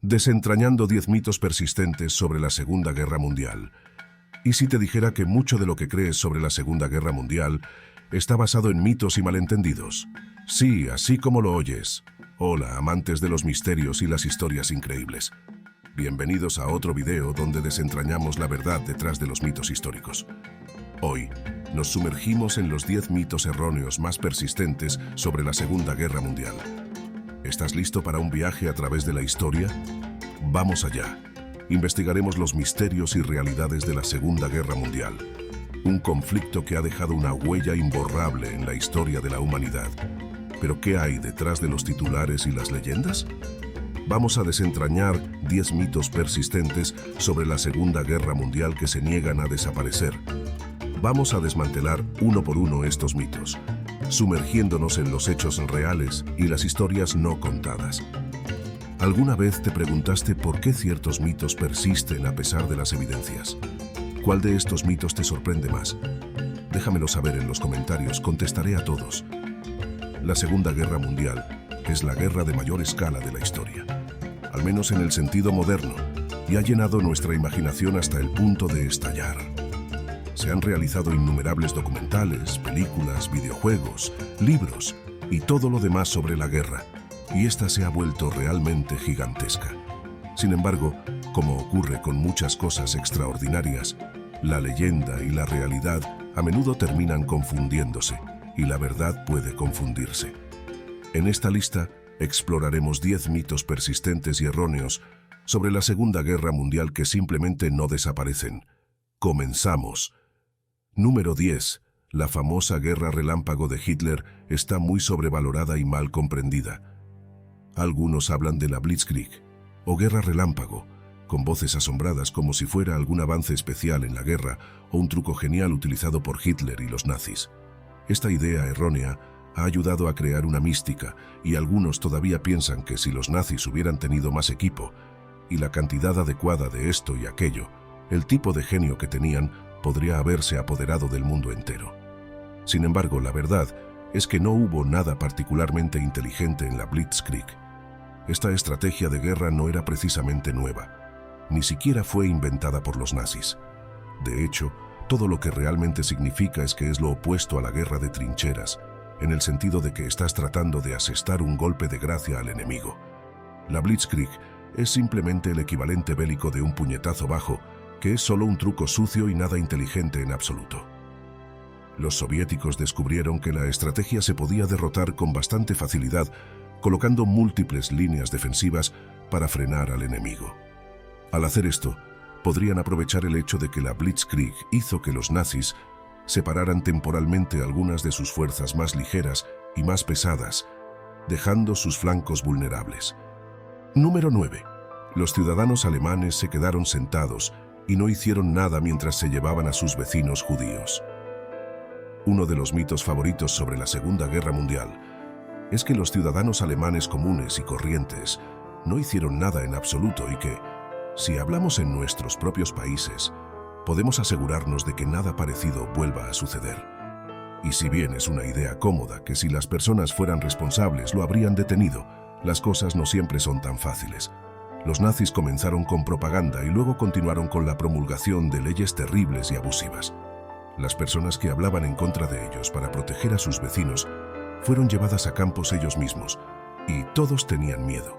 Desentrañando 10 mitos persistentes sobre la Segunda Guerra Mundial. ¿Y si te dijera que mucho de lo que crees sobre la Segunda Guerra Mundial está basado en mitos y malentendidos? Sí, así como lo oyes. Hola, amantes de los misterios y las historias increíbles. Bienvenidos a otro video donde desentrañamos la verdad detrás de los mitos históricos. Hoy, nos sumergimos en los 10 mitos erróneos más persistentes sobre la Segunda Guerra Mundial. ¿Estás listo para un viaje a través de la historia? Vamos allá. Investigaremos los misterios y realidades de la Segunda Guerra Mundial. Un conflicto que ha dejado una huella imborrable en la historia de la humanidad. ¿Pero qué hay detrás de los titulares y las leyendas? Vamos a desentrañar 10 mitos persistentes sobre la Segunda Guerra Mundial que se niegan a desaparecer. Vamos a desmantelar uno por uno estos mitos, sumergiéndonos en los hechos reales y las historias no contadas. ¿Alguna vez te preguntaste por qué ciertos mitos persisten a pesar de las evidencias? ¿Cuál de estos mitos te sorprende más? Déjamelo saber en los comentarios, contestaré a todos. La Segunda Guerra Mundial es la guerra de mayor escala de la historia, al menos en el sentido moderno, y ha llenado nuestra imaginación hasta el punto de estallar. Se han realizado innumerables documentales, películas, videojuegos, libros y todo lo demás sobre la guerra, y esta se ha vuelto realmente gigantesca. Sin embargo, como ocurre con muchas cosas extraordinarias, la leyenda y la realidad a menudo terminan confundiéndose, y la verdad puede confundirse. En esta lista exploraremos 10 mitos persistentes y erróneos sobre la Segunda Guerra Mundial que simplemente no desaparecen. Comenzamos. Número 10. La famosa guerra relámpago de Hitler está muy sobrevalorada y mal comprendida. Algunos hablan de la Blitzkrieg, o guerra relámpago, con voces asombradas como si fuera algún avance especial en la guerra o un truco genial utilizado por Hitler y los nazis. Esta idea errónea ha ayudado a crear una mística, y algunos todavía piensan que si los nazis hubieran tenido más equipo y la cantidad adecuada de esto y aquello, el tipo de genio que tenían podría haberse apoderado del mundo entero. Sin embargo, la verdad es que no hubo nada particularmente inteligente en la Blitzkrieg. Esta estrategia de guerra no era precisamente nueva, ni siquiera fue inventada por los nazis. De hecho, todo lo que realmente significa es que es lo opuesto a la guerra de trincheras, en el sentido de que estás tratando de asestar un golpe de gracia al enemigo. La Blitzkrieg es simplemente el equivalente bélico de un puñetazo bajo, que es solo un truco sucio y nada inteligente en absoluto. Los soviéticos descubrieron que la estrategia se podía derrotar con bastante facilidad, colocando múltiples líneas defensivas para frenar al enemigo. Al hacer esto, podrían aprovechar el hecho de que la Blitzkrieg hizo que los nazis separaran temporalmente algunas de sus fuerzas más ligeras y más pesadas, dejando sus flancos vulnerables. Número 9. Los ciudadanos alemanes se quedaron sentados y no hicieron nada mientras se llevaban a sus vecinos judíos. Uno de los mitos favoritos sobre la Segunda Guerra Mundial es que los ciudadanos alemanes comunes y corrientes no hicieron nada en absoluto y que, si hablamos en nuestros propios países, podemos asegurarnos de que nada parecido vuelva a suceder. Y si bien es una idea cómoda que si las personas fueran responsables lo habrían detenido, las cosas no siempre son tan fáciles. Los nazis comenzaron con propaganda y luego continuaron con la promulgación de leyes terribles y abusivas. Las personas que hablaban en contra de ellos para proteger a sus vecinos fueron llevadas a campos ellos mismos, y todos tenían miedo.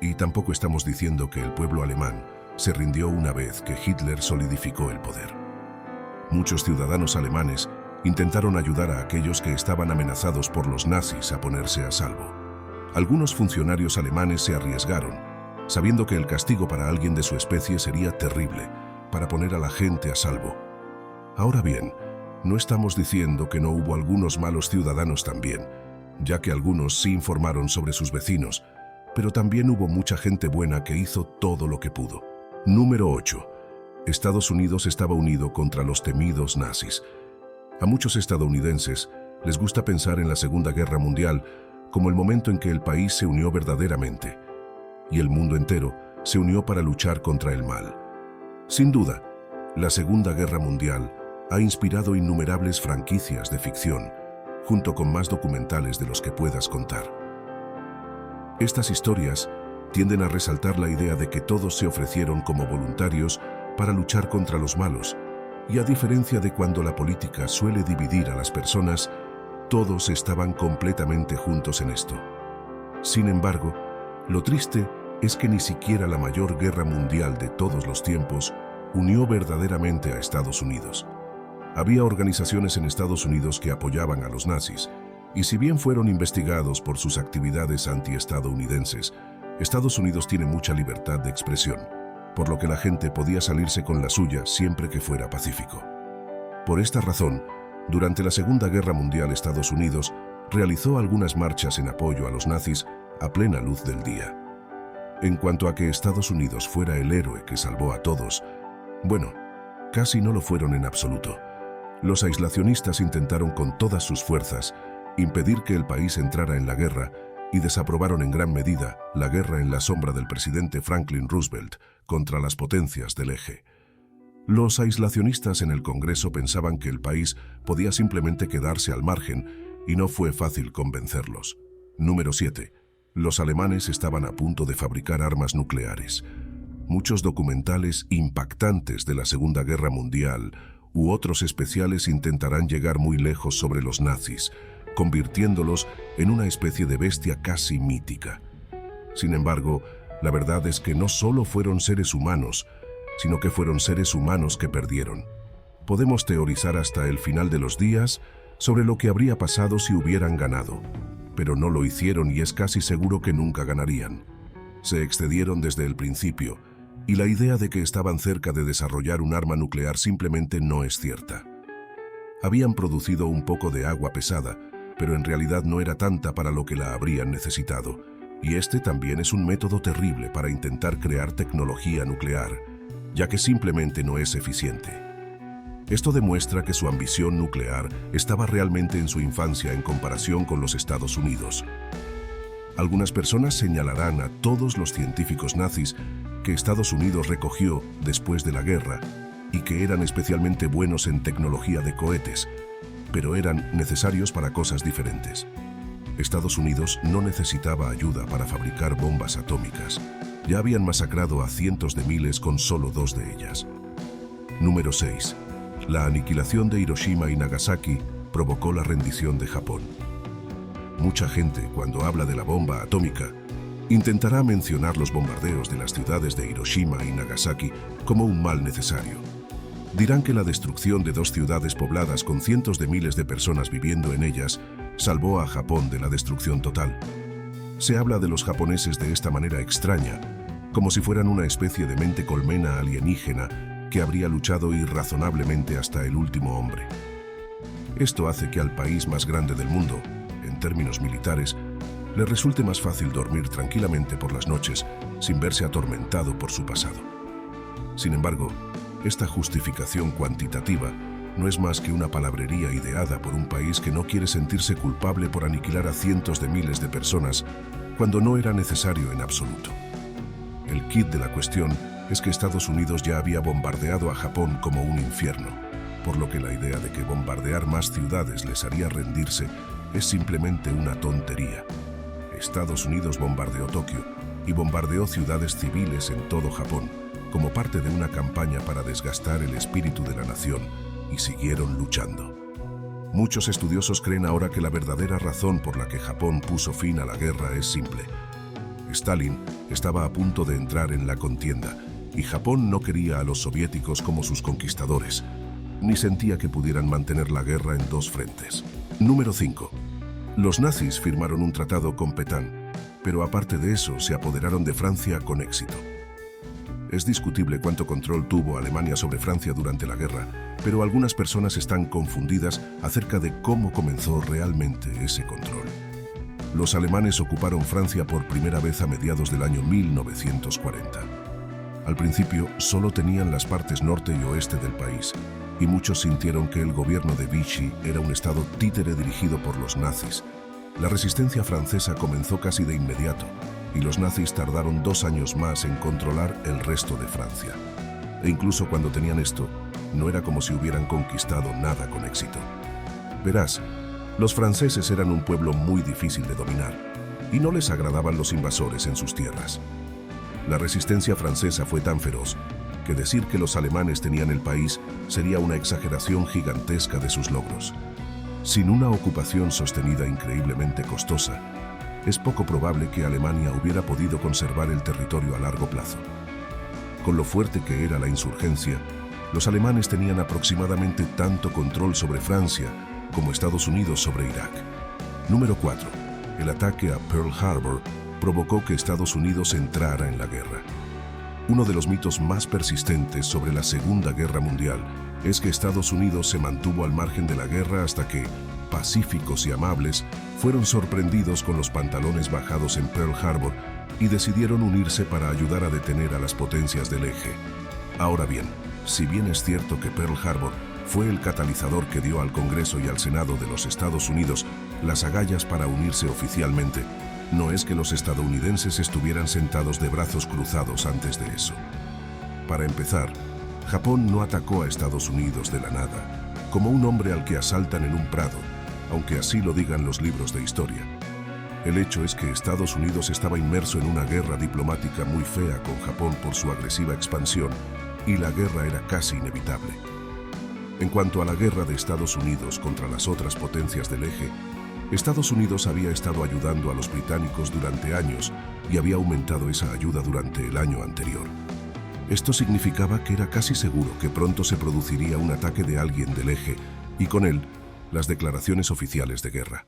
Y tampoco estamos diciendo que el pueblo alemán se rindió una vez que Hitler solidificó el poder. Muchos ciudadanos alemanes intentaron ayudar a aquellos que estaban amenazados por los nazis a ponerse a salvo. Algunos funcionarios alemanes se arriesgaron, sabiendo que el castigo para alguien de su especie sería terrible, para poner a la gente a salvo. Ahora bien, no estamos diciendo que no hubo algunos malos ciudadanos también, ya que algunos sí informaron sobre sus vecinos, pero también hubo mucha gente buena que hizo todo lo que pudo. Número 8. Estados Unidos estaba unido contra los temidos nazis. A muchos estadounidenses les gusta pensar en la Segunda Guerra Mundial como el momento en que el país se unió verdaderamente, y el mundo entero se unió para luchar contra el mal. Sin duda, la Segunda Guerra Mundial ha inspirado innumerables franquicias de ficción, junto con más documentales de los que puedas contar. Estas historias tienden a resaltar la idea de que todos se ofrecieron como voluntarios para luchar contra los malos, y a diferencia de cuando la política suele dividir a las personas, todos estaban completamente juntos en esto. Sin embargo, lo triste es que ni siquiera la mayor guerra mundial de todos los tiempos unió verdaderamente a Estados Unidos. Había organizaciones en Estados Unidos que apoyaban a los nazis, y si bien fueron investigados por sus actividades anti-estadounidenses, Estados Unidos tiene mucha libertad de expresión, por lo que la gente podía salirse con la suya siempre que fuera pacífico. Por esta razón, durante la Segunda Guerra Mundial Estados Unidos realizó algunas marchas en apoyo a los nazis a plena luz del día. En cuanto a que Estados Unidos fuera el héroe que salvó a todos, bueno, casi no lo fueron en absoluto. Los aislacionistas intentaron con todas sus fuerzas impedir que el país entrara en la guerra y desaprobaron en gran medida la guerra en la sombra del presidente Franklin Roosevelt contra las potencias del eje. Los aislacionistas en el Congreso pensaban que el país podía simplemente quedarse al margen y no fue fácil convencerlos. Número 7. Los alemanes estaban a punto de fabricar armas nucleares. Muchos documentales impactantes de la Segunda Guerra Mundial u otros especiales intentarán llegar muy lejos sobre los nazis, convirtiéndolos en una especie de bestia casi mítica. Sin embargo, la verdad es que no solo fueron seres humanos, sino que fueron seres humanos que perdieron. Podemos teorizar hasta el final de los días sobre lo que habría pasado si hubieran ganado, pero no lo hicieron y es casi seguro que nunca ganarían. Se excedieron desde el principio, y la idea de que estaban cerca de desarrollar un arma nuclear simplemente no es cierta. Habían producido un poco de agua pesada, pero en realidad no era tanta para lo que la habrían necesitado, y este también es un método terrible para intentar crear tecnología nuclear, ya que simplemente no es eficiente. Esto demuestra que su ambición nuclear estaba realmente en su infancia en comparación con los Estados Unidos. Algunas personas señalarán a todos los científicos nazis que Estados Unidos recogió después de la guerra y que eran especialmente buenos en tecnología de cohetes, pero eran necesarios para cosas diferentes. Estados Unidos no necesitaba ayuda para fabricar bombas atómicas. Ya habían masacrado a cientos de miles con solo 2 de ellas. Número 6. La aniquilación de Hiroshima y Nagasaki provocó la rendición de Japón. Mucha gente, cuando habla de la bomba atómica, intentará mencionar los bombardeos de las ciudades de Hiroshima y Nagasaki como un mal necesario. Dirán que la destrucción de 2 ciudades pobladas con cientos de miles de personas viviendo en ellas salvó a Japón de la destrucción total. Se habla de los japoneses de esta manera extraña, como si fueran una especie de mente colmena alienígena que habría luchado irrazonablemente hasta el último hombre. Esto hace que al país más grande del mundo, en términos militares, le resulte más fácil dormir tranquilamente por las noches sin verse atormentado por su pasado. Sin embargo, esta justificación cuantitativa no es más que una palabrería ideada por un país que no quiere sentirse culpable por aniquilar a cientos de miles de personas cuando no era necesario en absoluto. El quid de la cuestión es que Estados Unidos ya había bombardeado a Japón como un infierno, por lo que la idea de que bombardear más ciudades les haría rendirse es simplemente una tontería. Estados Unidos bombardeó Tokio y bombardeó ciudades civiles en todo Japón, como parte de una campaña para desgastar el espíritu de la nación, y siguieron luchando. Muchos estudiosos creen ahora que la verdadera razón por la que Japón puso fin a la guerra es simple. Stalin estaba a punto de entrar en la contienda, y Japón no quería a los soviéticos como sus conquistadores, ni sentía que pudieran mantener la guerra en 2 frentes. Número 5. Los nazis firmaron un tratado con Petain, pero aparte de eso se apoderaron de Francia con éxito. Es discutible cuánto control tuvo Alemania sobre Francia durante la guerra, pero algunas personas están confundidas acerca de cómo comenzó realmente ese control. Los alemanes ocuparon Francia por primera vez a mediados del año 1940. Al principio solo tenían las partes norte y oeste del país, y muchos sintieron que el gobierno de Vichy era un estado títere dirigido por los nazis. La resistencia francesa comenzó casi de inmediato, y los nazis tardaron 2 años más en controlar el resto de Francia. E incluso cuando tenían esto, no era como si hubieran conquistado nada con éxito. Verás, los franceses eran un pueblo muy difícil de dominar, y no les agradaban los invasores en sus tierras. La resistencia francesa fue tan feroz que decir que los alemanes tenían el país sería una exageración gigantesca de sus logros. Sin una ocupación sostenida increíblemente costosa, es poco probable que Alemania hubiera podido conservar el territorio a largo plazo. Con lo fuerte que era la insurgencia, los alemanes tenían aproximadamente tanto control sobre Francia como Estados Unidos sobre Irak. Número 4. El ataque a Pearl Harbor provocó que Estados Unidos entrara en la guerra. Uno de los mitos más persistentes sobre la Segunda Guerra Mundial es que Estados Unidos se mantuvo al margen de la guerra hasta que, pacíficos y amables, fueron sorprendidos con los pantalones bajados en Pearl Harbor y decidieron unirse para ayudar a detener a las potencias del eje. Ahora bien, si bien es cierto que Pearl Harbor fue el catalizador que dio al Congreso y al Senado de los Estados Unidos las agallas para unirse oficialmente, no es que los estadounidenses estuvieran sentados de brazos cruzados antes de eso. Para empezar, Japón no atacó a Estados Unidos de la nada, como un hombre al que asaltan en un prado, aunque así lo digan los libros de historia. El hecho es que Estados Unidos estaba inmerso en una guerra diplomática muy fea con Japón por su agresiva expansión, y la guerra era casi inevitable. En cuanto a la guerra de Estados Unidos contra las otras potencias del eje, Estados Unidos había estado ayudando a los británicos durante años y había aumentado esa ayuda durante el año anterior. Esto significaba que era casi seguro que pronto se produciría un ataque de alguien del eje y con él las declaraciones oficiales de guerra.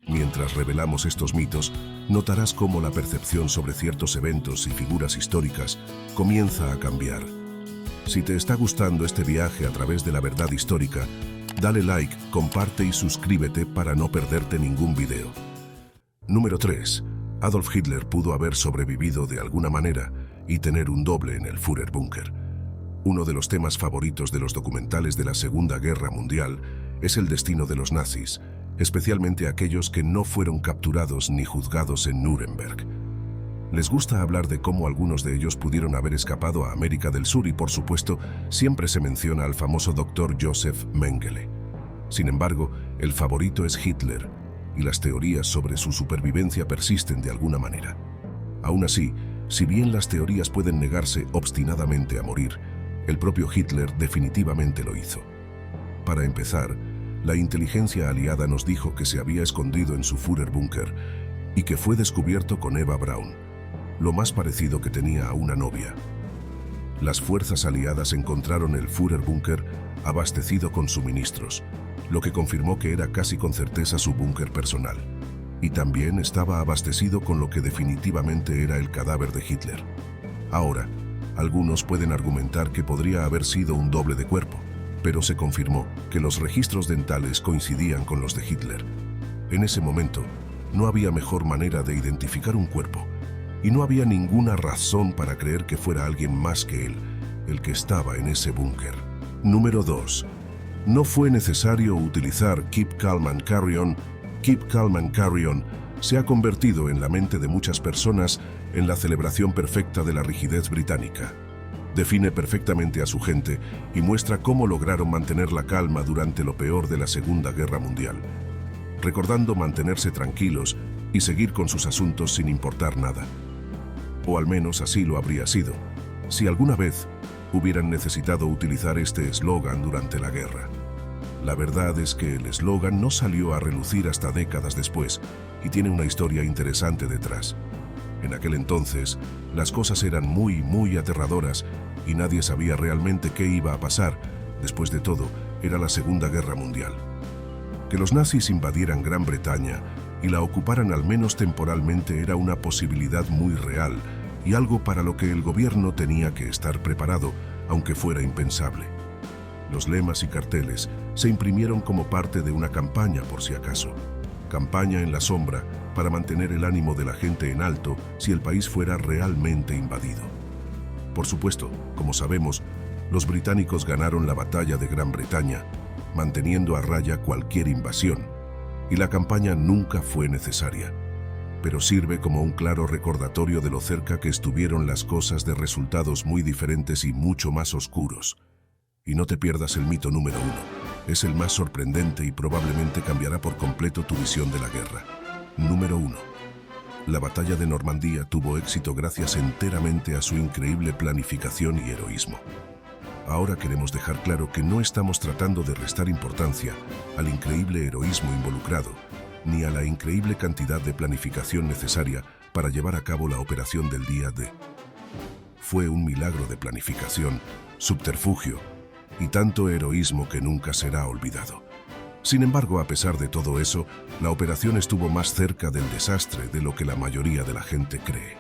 Mientras revelamos estos mitos, notarás cómo la percepción sobre ciertos eventos y figuras históricas comienza a cambiar. Si te está gustando este viaje a través de la verdad histórica, dale like, comparte y suscríbete para no perderte ningún video. Número 3. Adolf Hitler pudo haber sobrevivido de alguna manera y tener un doble en el Führerbunker. Uno de los temas favoritos de los documentales de la Segunda Guerra Mundial es el destino de los nazis, especialmente aquellos que no fueron capturados ni juzgados en Nuremberg. Les gusta hablar de cómo algunos de ellos pudieron haber escapado a América del Sur y, por supuesto, siempre se menciona al famoso doctor Joseph Mengele. Sin embargo, el favorito es Hitler, y las teorías sobre su supervivencia persisten de alguna manera. Aún así, si bien las teorías pueden negarse obstinadamente a morir, el propio Hitler definitivamente lo hizo. Para empezar, la inteligencia aliada nos dijo que se había escondido en su Führerbunker y que fue descubierto con Eva Braun, lo más parecido que tenía a una novia. Las fuerzas aliadas encontraron el Führerbunker abastecido con suministros, lo que confirmó que era casi con certeza su búnker personal. Y también estaba abastecido con lo que definitivamente era el cadáver de Hitler. Ahora, algunos pueden argumentar que podría haber sido un doble de cuerpo, pero se confirmó que los registros dentales coincidían con los de Hitler. En ese momento, no había mejor manera de identificar un cuerpo, y no había ninguna razón para creer que fuera alguien más que él, el que estaba en ese búnker. Número 2. No fue necesario utilizar Keep Calm and Carry On. Keep Calm and Carry On se ha convertido en la mente de muchas personas en la celebración perfecta de la rigidez británica. Define perfectamente a su gente y muestra cómo lograron mantener la calma durante lo peor de la Segunda Guerra Mundial, recordando mantenerse tranquilos y seguir con sus asuntos sin importar nada. O al menos así lo habría sido, si alguna vez hubieran necesitado utilizar este eslogan durante la guerra. La verdad es que el eslogan no salió a relucir hasta décadas después y tiene una historia interesante detrás. En aquel entonces, las cosas eran muy aterradoras y nadie sabía realmente qué iba a pasar. Después de todo, era la Segunda Guerra Mundial. Que los nazis invadieran Gran Bretaña y la ocuparan al menos temporalmente era una posibilidad muy real y algo para lo que el gobierno tenía que estar preparado, aunque fuera impensable. Los lemas y carteles se imprimieron como parte de una campaña por si acaso. Campaña en la sombra para mantener el ánimo de la gente en alto si el país fuera realmente invadido. Por supuesto, como sabemos, los británicos ganaron la batalla de Gran Bretaña, manteniendo a raya cualquier invasión, y la campaña nunca fue necesaria. Pero sirve como un claro recordatorio de lo cerca que estuvieron las cosas de resultados muy diferentes y mucho más oscuros. Y no te pierdas el mito número 1. Es el más sorprendente y probablemente cambiará por completo tu visión de la guerra. Número 1. La batalla de Normandía tuvo éxito gracias enteramente a su increíble planificación y heroísmo. Ahora queremos dejar claro que no estamos tratando de restar importancia al increíble heroísmo involucrado, ni a la increíble cantidad de planificación necesaria para llevar a cabo la operación del día D. Fue un milagro de planificación, subterfugio y tanto heroísmo que nunca será olvidado. Sin embargo, a pesar de todo eso, la operación estuvo más cerca del desastre de lo que la mayoría de la gente cree.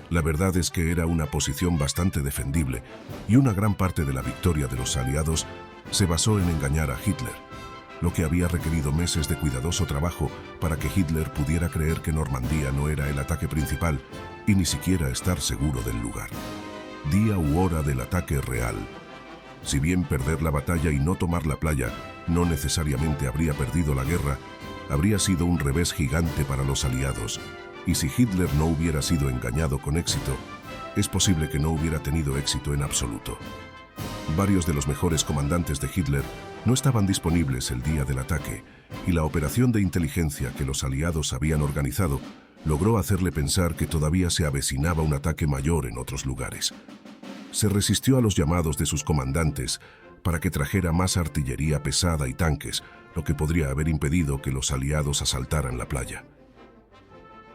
La verdad es que era una posición bastante defendible y una gran parte de la victoria de los aliados se basó en engañar a Hitler, lo que había requerido meses de cuidadoso trabajo para que Hitler pudiera creer que Normandía no era el ataque principal y ni siquiera estar seguro del lugar. Día u hora del ataque real. Si bien perder la batalla y no tomar la playa no necesariamente habría perdido la guerra, habría sido un revés gigante para los aliados, y si Hitler no hubiera sido engañado con éxito, es posible que no hubiera tenido éxito en absoluto. Varios de los mejores comandantes de Hitler no estaban disponibles el día del ataque, y la operación de inteligencia que los aliados habían organizado logró hacerle pensar que todavía se avecinaba un ataque mayor en otros lugares. Se resistió a los llamados de sus comandantes para que trajera más artillería pesada y tanques, lo que podría haber impedido que los aliados asaltaran la playa.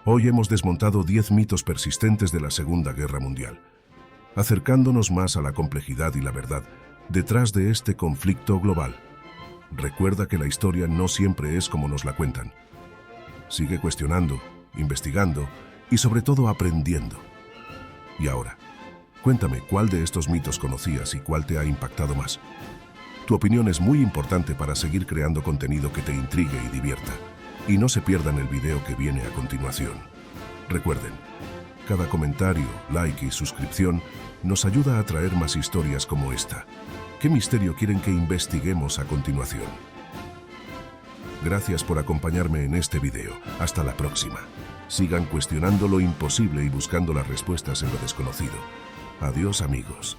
Hoy hemos desmontado 10 mitos persistentes de la Segunda Guerra Mundial, acercándonos más a la complejidad y la verdad detrás de este conflicto global. Recuerda que la historia no siempre es como nos la cuentan. Sigue cuestionando, investigando y sobre todo aprendiendo. Y ahora, cuéntame cuál de estos mitos conocías y cuál te ha impactado más. Tu opinión es muy importante para seguir creando contenido que te intrigue y divierta. Y no se pierdan el video que viene a continuación. Recuerden, cada comentario, like y suscripción nos ayuda a traer más historias como esta. ¿Qué misterio quieren que investiguemos a continuación? Gracias por acompañarme en este video. Hasta la próxima. Sigan cuestionando lo imposible y buscando las respuestas en lo desconocido. Adiós, amigos.